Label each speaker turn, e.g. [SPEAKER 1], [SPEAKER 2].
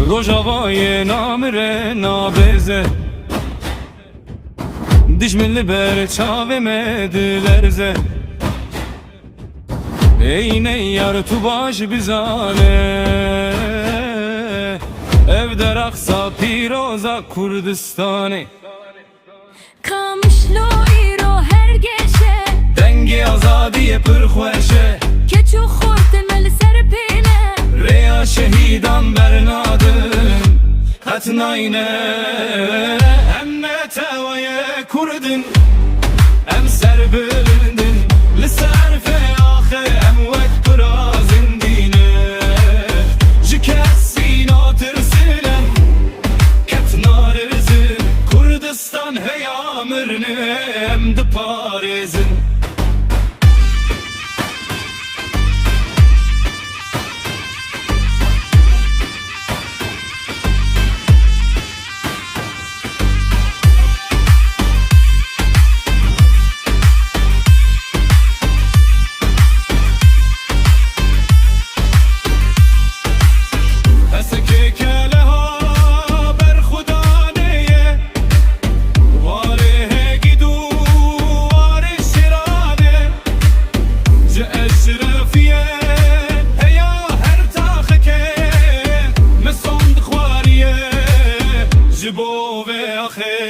[SPEAKER 1] Rojavayê namire nabeze Dijmin li ber çavê me dilerze Ey neyyar tu baş bizane Ev deraksa piroza Kurdistanê
[SPEAKER 2] Kamışlo îro her geşe
[SPEAKER 1] Dengê azadiyê pir xweş e
[SPEAKER 2] Keçû xortin me li ser pêne
[SPEAKER 1] Rêya şehîdan bernadin qet nayîne Em neteweye Kurdin Em serbilindin Li ser feyaxe em wek pira zindîne Ji kesî natirsin em ket narizin Kurdistan heya mirine em diparêzin Bove axe